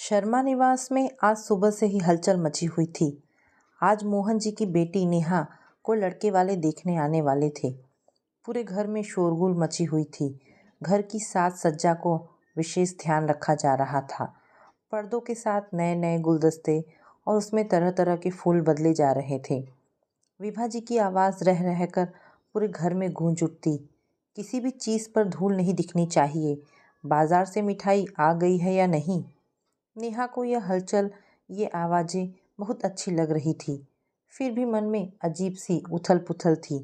शर्मा निवास में आज सुबह से ही हलचल मची हुई थी। आज मोहन जी की बेटी नेहा को लड़के वाले देखने आने वाले थे। पूरे घर में शोरगुल मची हुई थी। घर की साज सज्जा को विशेष ध्यान रखा जा रहा था। पर्दों के साथ नए नए गुलदस्ते और उसमें तरह तरह के फूल बदले जा रहे थे। विभा जी की आवाज़ रह रहकर पूरे घर में गूंज उठती। किसी भी चीज़ पर धूल नहीं दिखनी चाहिए। बाजार से मिठाई आ गई है या नहीं। नेहा को यह हलचल, ये आवाज़ें बहुत अच्छी लग रही थी। फिर भी मन में अजीब सी उथल पुथल थी।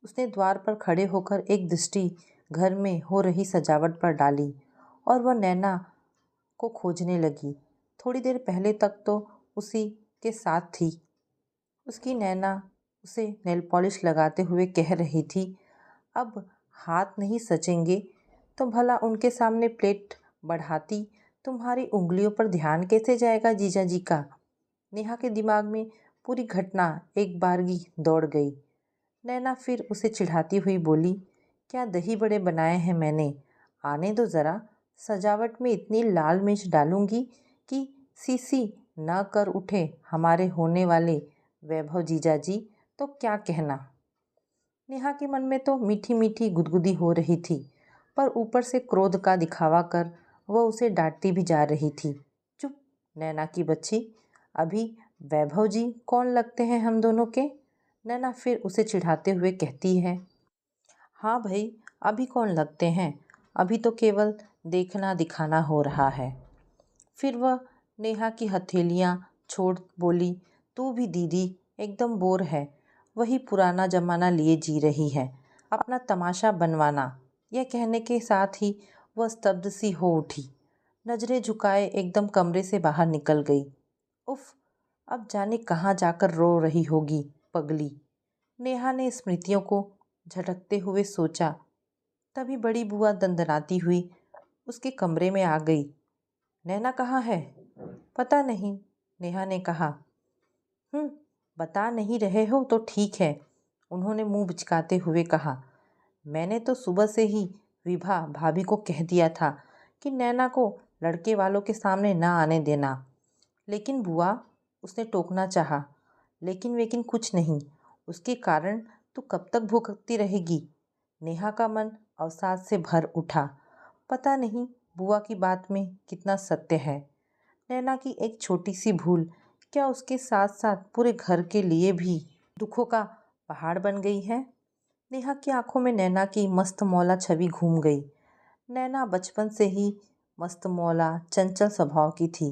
उसने द्वार पर खड़े होकर एक दृष्टि घर में हो रही सजावट पर डाली और वह नैना को खोजने लगी। थोड़ी देर पहले तक तो उसी के साथ थी। उसकी नैना उसे नेल पॉलिश लगाते हुए कह रही थी, अब हाथ नहीं सचेंगे तो भला उनके सामने प्लेट बढ़ाती, तुम्हारी उंगलियों पर ध्यान कैसे जाएगा जीजा जी का। नेहा के दिमाग में पूरी घटना एक बारगी दौड़ गई। नैना फिर उसे चिढ़ाती हुई बोली, क्या दही बड़े बनाए हैं मैंने, आने दो ज़रा। सजावट में इतनी लाल मिर्च डालूंगी कि सीसी न कर उठे हमारे होने वाले वैभव जीजा जी, तो क्या कहना। नेहा के मन में तो मीठी मीठी गुदगुदी हो रही थी, पर ऊपर से क्रोध का दिखावा कर वह उसे डांटती भी जा रही थी। चुप नैना की बच्ची, अभी वैभव जी कौन लगते हैं हम दोनों के। नैना फिर उसे चिढ़ाते हुए कहती है, हाँ भाई, अभी कौन लगते हैं, अभी तो केवल देखना दिखाना हो रहा है। फिर वह नेहा की हथेलियाँ छोड़ बोली, तू भी दीदी एकदम बोर है, वही पुराना जमाना लिए जी रही है, अपना तमाशा बनवाना। यह कहने के साथ ही वह स्तब्ध सी हो उठी। नजरें झुकाए एकदम कमरे से बाहर निकल गई। उफ, अब जाने कहाँ जाकर रो रही होगी पगली। नेहा ने स्मृतियों को झटकते हुए सोचा। तभी बड़ी बुआ दंदनाती हुई उसके कमरे में आ गई। नैना कहाँ है? पता नहीं, नेहा ने कहा। बता नहीं रहे हो तो ठीक है, उन्होंने मुंह बिचकाते हुए कहा। मैंने तो सुबह से ही विभा भाभी को कह दिया था कि नैना को लड़के वालों के सामने ना आने देना। लेकिन बुआ, उसने टोकना चाहा, लेकिन कुछ नहीं, उसके कारण तू कब तक भुगतती रहेगी। नेहा का मन अवसाद से भर उठा। पता नहीं बुआ की बात में कितना सत्य है। नैना की एक छोटी सी भूल क्या उसके साथ साथ पूरे घर के लिए भी दुखों का पहाड़ बन गई है। नेहा की आंखों में नैना की मस्त मौला छवि घूम गई। नैना बचपन से ही मस्त मौला चंचल स्वभाव की थी।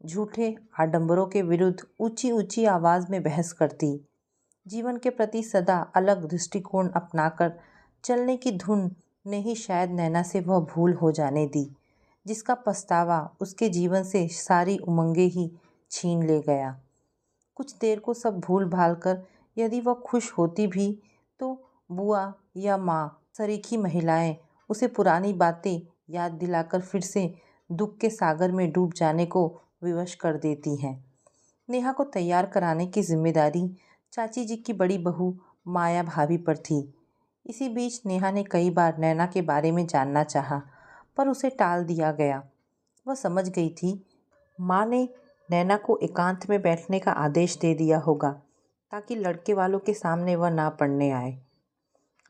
झूठे आडंबरों के विरुद्ध ऊंची ऊंची आवाज़ में बहस करती। जीवन के प्रति सदा अलग दृष्टिकोण अपनाकर चलने की धुन ने ही शायद नैना से वह भूल हो जाने दी, जिसका पछतावा उसके जीवन से सारी उमंगें ही छीन ले गया। कुछ देर को सब भूल भाल कर यदि वह खुश होती भी तो बुआ या माँ सरीखी महिलाएं उसे पुरानी बातें याद दिलाकर फिर से दुख के सागर में डूब जाने को विवश कर देती हैं। नेहा को तैयार कराने की जिम्मेदारी चाची जी की बड़ी बहू माया भाभी पर थी। इसी बीच नेहा ने कई बार नैना के बारे में जानना चाहा, पर उसे टाल दिया गया। वह समझ गई थी माँ ने नैना को एकांत में बैठने का आदेश दे दिया होगा, ताकि लड़के वालों के सामने वह ना पड़ने आए।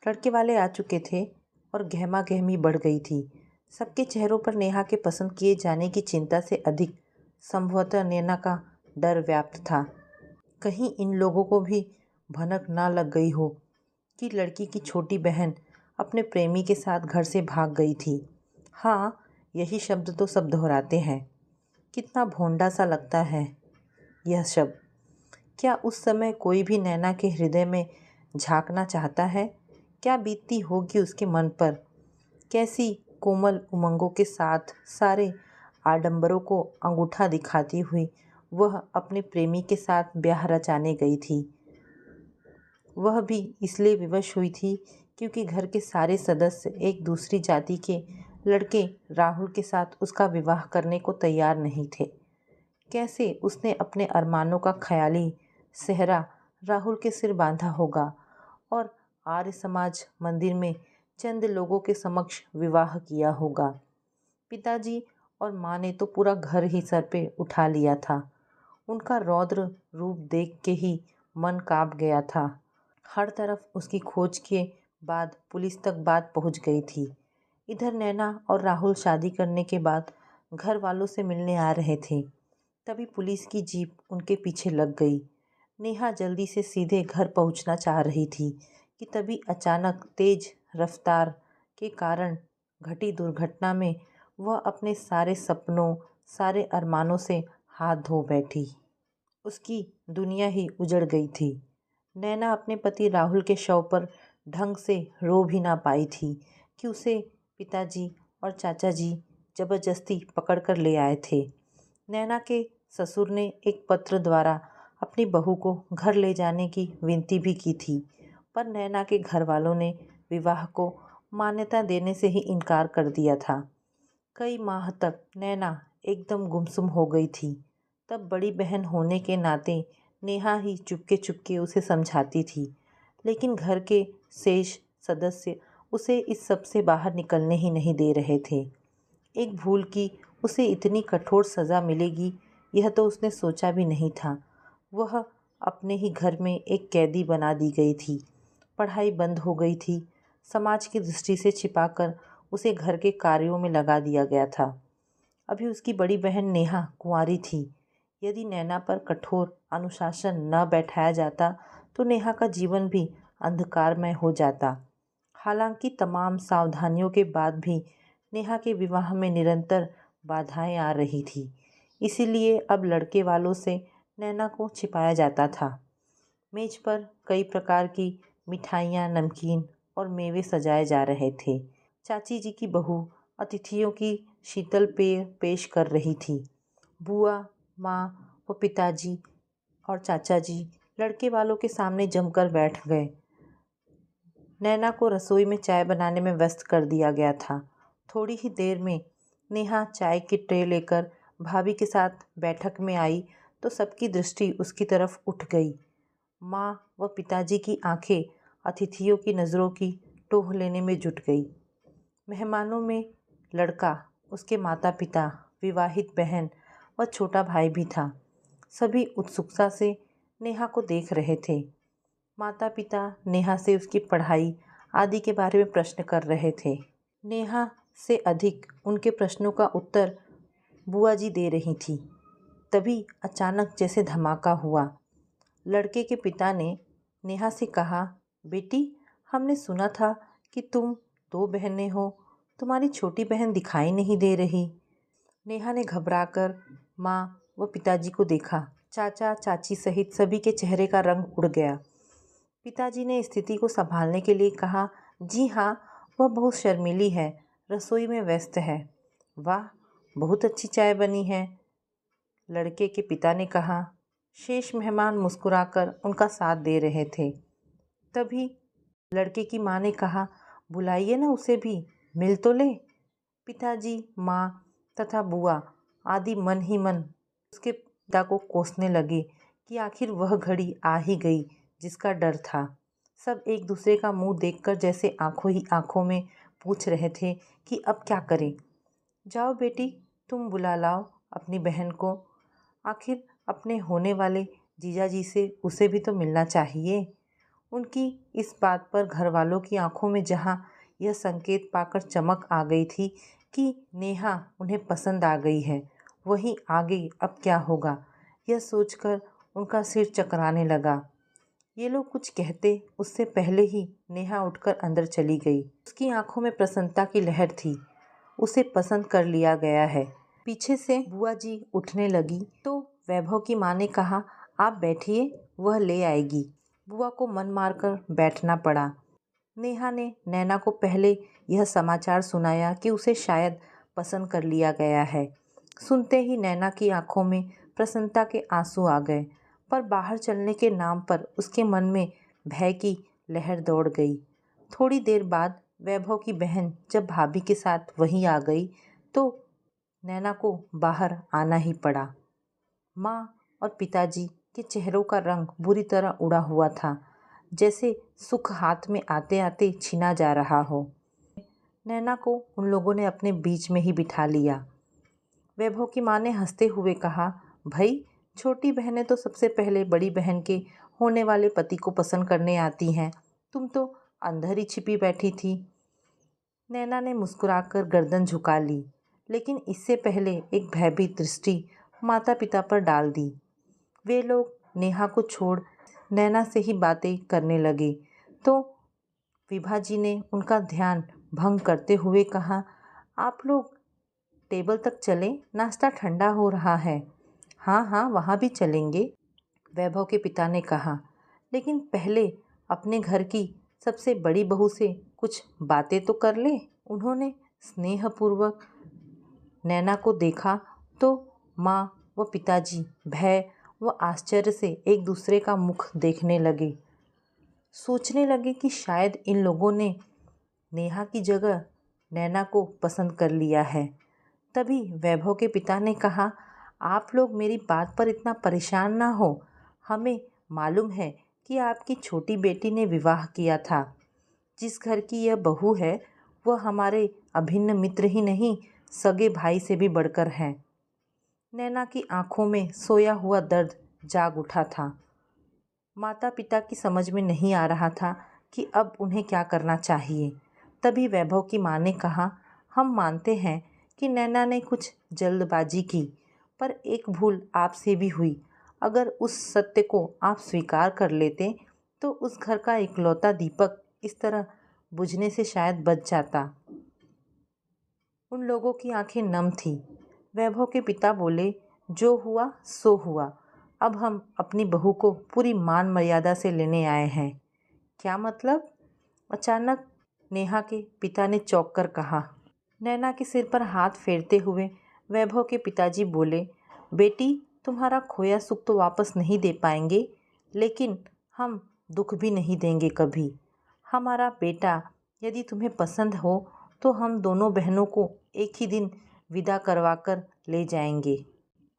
लड़के वाले आ चुके थे और गहमा गहमी बढ़ गई थी। सबके चेहरों पर नेहा के पसंद किए जाने की चिंता से अधिक संभवतः नैना का डर व्याप्त था। कहीं इन लोगों को भी भनक ना लग गई हो कि लड़की की छोटी बहन अपने प्रेमी के साथ घर से भाग गई थी। हाँ, यही शब्द तो सब दोहराते हैं। कितना भोंडा सा लगता है यह शब्द। क्या उस समय कोई भी नैना के हृदय में झांकना चाहता है? क्या बीतती होगी उसके मन पर? कैसी कोमल उमंगों के साथ सारे आडंबरों को अंगूठा दिखाती हुई वह अपने प्रेमी के साथ ब्याह रचाने गई थी। वह भी इसलिए विवश हुई थी क्योंकि घर के सारे सदस्य एक दूसरी जाति के लड़के राहुल के साथ उसका विवाह करने को तैयार नहीं थे। कैसे उसने अपने अरमानों का ख्याली सेहरा राहुल के सिर बांधा होगा और आर्य समाज मंदिर में चंद लोगों के समक्ष विवाह किया होगा। पिताजी और माँ ने तो पूरा घर ही सर पे उठा लिया था। उनका रौद्र रूप देख के ही मन काँप गया था। हर तरफ उसकी खोज के बाद पुलिस तक बात पहुंच गई थी। इधर नैना और राहुल शादी करने के बाद घर वालों से मिलने आ रहे थे। तभी पुलिस की जीप उनके पीछे लग गई। नेहा जल्दी से सीधे घर पहुंचना चाह रही थी कि तभी अचानक तेज रफ्तार के कारण घटी दुर्घटना में वह अपने सारे सपनों, सारे अरमानों से हाथ धो बैठी। उसकी दुनिया ही उजड़ गई थी। नैना अपने पति राहुल के शव पर ढंग से रो भी ना पाई थी कि उसे पिताजी और चाचा जी जबरदस्ती पकड़ कर ले आए थे। नैना के ससुर ने एक पत्र द्वारा अपनी बहू को घर ले जाने की विनती भी की थी, पर नैना के घर वालों ने विवाह को मान्यता देने से ही इनकार कर दिया था। कई माह तक नैना एकदम गुमसुम हो गई थी। तब बड़ी बहन होने के नाते नेहा ही चुपके चुपके उसे समझाती थी, लेकिन घर के शेष सदस्य उसे इस सब से बाहर निकलने ही नहीं दे रहे थे। एक भूल की उसे इतनी कठोर सज़ा मिलेगी, यह तो उसने सोचा भी नहीं था। वह अपने ही घर में एक कैदी बना दी गई थी। पढ़ाई बंद हो गई थी। समाज की दृष्टि से छिपाकर उसे घर के कार्यों में लगा दिया गया था। अभी उसकी बड़ी बहन नेहा कुंवारी थी। यदि नैना पर कठोर अनुशासन न बैठाया जाता तो नेहा का जीवन भी अंधकारमय हो जाता। हालांकि तमाम सावधानियों के बाद भी नेहा के विवाह में निरंतर बाधाएं आ रही थी। इसीलिए अब लड़के वालों से नैना को छिपाया जाता था। मेज पर कई प्रकार की मिठाइयाँ, नमकीन और मेवे सजाए जा रहे थे। चाची जी की बहू अतिथियों की शीतल पेय पेश कर रही थी। बुआ, माँ व पिताजी और चाचा जी लड़के वालों के सामने जमकर बैठ गए। नैना को रसोई में चाय बनाने में व्यस्त कर दिया गया था। थोड़ी ही देर में नेहा चाय की ट्रे लेकर भाभी के साथ बैठक में आई तो सबकी दृष्टि उसकी तरफ उठ गई। माँ व पिताजी की आंखें अतिथियों की नज़रों की टोह लेने में जुट गई। मेहमानों में लड़का, उसके माता पिता, विवाहित बहन व छोटा भाई भी था। सभी उत्सुकता से नेहा को देख रहे थे। माता पिता नेहा से उसकी पढ़ाई आदि के बारे में प्रश्न कर रहे थे। नेहा से अधिक उनके प्रश्नों का उत्तर बुआ जी दे रही थी। तभी अचानक जैसे धमाका हुआ। लड़के के पिता ने नेहा से कहा, बेटी, हमने सुना था कि तुम दो बहनें हो, तुम्हारी छोटी बहन दिखाई नहीं दे रही। नेहा ने घबराकर माँ व पिताजी को देखा। चाचा चाची सहित सभी के चेहरे का रंग उड़ गया। पिताजी ने स्थिति को संभालने के लिए कहा, जी हाँ, वह बहुत शर्मीली है, रसोई में व्यस्त है। वाह, बहुत अच्छी चाय बनी है, लड़के के पिता ने कहा। शेष मेहमान मुस्कुराकर उनका साथ दे रहे थे। तभी लड़के की माँ ने कहा, बुलाइए ना उसे भी, मिल तो ले। पिताजी, माँ तथा बुआ आदि मन ही मन उसके पिता को कोसने लगे कि आखिर वह घड़ी आ ही गई जिसका डर था। सब एक दूसरे का मुंह देखकर जैसे आंखों ही आंखों में पूछ रहे थे कि अब क्या करें। जाओ बेटी, तुम बुला लाओ अपनी बहन को। आखिर अपने होने वाले जीजाजी से उसे भी तो मिलना चाहिए। उनकी इस बात पर घर वालों की आंखों में जहां यह संकेत पाकर चमक आ गई थी कि नेहा उन्हें पसंद आ गई है, वहीं आगे अब क्या होगा, यह सोचकर उनका सिर चकराने लगा। ये लोग कुछ कहते उससे पहले ही नेहा उठकर अंदर चली गई। उसकी आंखों में प्रसन्नता की लहर थी। उसे पसंद कर लिया गया है। पीछे से बुआ जी उठने लगी तो वैभव की माँ ने कहा, आप बैठिए, वह ले आएगी। बुआ को मन मारकर बैठना पड़ा। नेहा ने नैना को पहले यह समाचार सुनाया कि उसे शायद पसंद कर लिया गया है। सुनते ही नैना की आंखों में प्रसन्नता के आंसू आ गए, पर बाहर चलने के नाम पर उसके मन में भय की लहर दौड़ गई। थोड़ी देर बाद वैभव की बहन जब भाभी के साथ वहीं आ गई तो नैना को बाहर आना ही पड़ा। माँ और पिताजी के चेहरों का रंग बुरी तरह उड़ा हुआ था, जैसे सुख हाथ में आते आते छीना जा रहा हो। नैना को उन लोगों ने अपने बीच में ही बिठा लिया। वैभव की माँ ने हंसते हुए कहा, भाई छोटी बहनें तो सबसे पहले बड़ी बहन के होने वाले पति को पसंद करने आती हैं, तुम तो अंदर ही छिपी बैठी थी। नैना ने मुस्कुराकर गर्दन झुका ली, लेकिन इससे पहले एक भयभीत दृष्टि माता पिता पर डाल दी। वे लोग नेहा को छोड़ नैना से ही बातें करने लगे तो विभा जी ने उनका ध्यान भंग करते हुए कहा, आप लोग टेबल तक चलें, नाश्ता ठंडा हो रहा है। हाँ हाँ, वहाँ भी चलेंगे, वैभव के पिता ने कहा, लेकिन पहले अपने घर की सबसे बड़ी बहू से कुछ बातें तो कर ले। उन्होंने स्नेहपूर्वक नैना को देखा तो माँ व पिताजी भय व आश्चर्य से एक दूसरे का मुख देखने लगे। सोचने लगे कि शायद इन लोगों ने नेहा की जगह नैना को पसंद कर लिया है। तभी वैभव के पिता ने कहा, आप लोग मेरी बात पर इतना परेशान ना हो। हमें मालूम है कि आपकी छोटी बेटी ने विवाह किया था। जिस घर की यह बहू है वह हमारे अभिन्न मित्र ही नहीं, सगे भाई से भी बढ़कर हैं। नैना की आंखों में सोया हुआ दर्द जाग उठा था। माता पिता की समझ में नहीं आ रहा था कि अब उन्हें क्या करना चाहिए। तभी वैभव की माँ ने कहा, हम मानते हैं कि नैना ने कुछ जल्दबाजी की, पर एक भूल आपसे भी हुई। अगर उस सत्य को आप स्वीकार कर लेते तो उस घर का इकलौता दीपक इस तरह बुझने से शायद बच जाता। उन लोगों की आंखें नम थीं। वैभव के पिता बोले, जो हुआ सो हुआ। अब हम अपनी बहू को पूरी मान मर्यादा से लेने आए हैं। क्या मतलब? अचानक नेहा के पिता ने चौंक कर कहा। नैना के सिर पर हाथ फेरते हुए वैभव के पिताजी बोले, बेटी तुम्हारा खोया सुख तो वापस नहीं दे पाएंगे, लेकिन हम दुख भी नहीं देंगे कभी। हमारा बेटा यदि तुम्हें पसंद हो तो हम दोनों बहनों को एक ही दिन विदा करवा कर ले जाएंगे।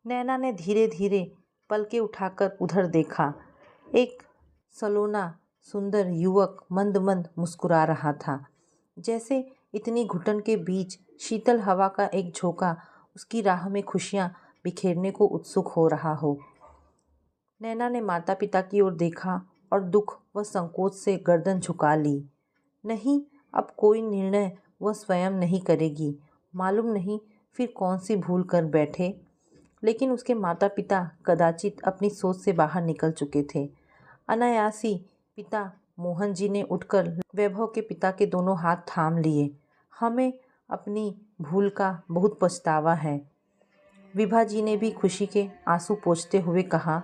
नैना ने धीरे धीरे पलकें उठाकर उधर देखा। एक सलोना सुंदर युवक मंद मंद मुस्कुरा रहा था, जैसे इतनी घुटन के बीच शीतल हवा का एक झोंका उसकी राह में खुशियां बिखेरने को उत्सुक हो रहा हो। नैना ने माता पिता की ओर देखा और दुख व संकोच से गर्दन झुका ली। नहीं, अब कोई निर्णय वह स्वयं नहीं करेगी। मालूम नहीं फिर कौन सी भूल कर बैठे। लेकिन उसके माता पिता कदाचित अपनी सोच से बाहर निकल चुके थे। अनायासी पिता मोहन जी ने उठकर वैभव के पिता के दोनों हाथ थाम लिए। हमें अपनी भूल का बहुत पछतावा है। विभा जी ने भी खुशी के आंसू पोंछते हुए कहा,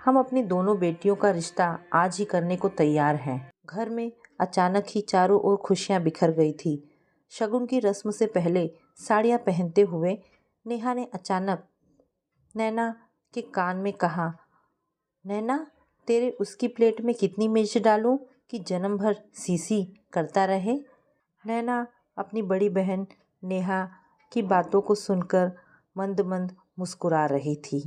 हम अपनी दोनों बेटियों का रिश्ता आज ही करने को तैयार हैं। घर में अचानक ही चारों ओर खुशियां बिखर गई थी। शगुन की रस्म से पहले साड़ियाँ पहनते हुए नेहा ने अचानक नैना के कान में कहा, नैना तेरे उसकी प्लेट में कितनी मिर्च डालूं कि जन्म भर सीसी करता रहे। नैना अपनी बड़ी बहन नेहा की बातों को सुनकर मंद मंद मुस्कुरा रही थी।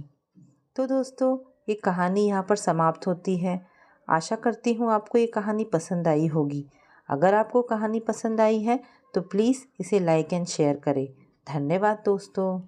तो दोस्तों, ये कहानी यहाँ पर समाप्त होती है। आशा करती हूँ आपको ये कहानी पसंद आई होगी। अगर आपको कहानी पसंद आई है तो प्लीज़ इसे लाइक एंड शेयर करें। धन्यवाद दोस्तों।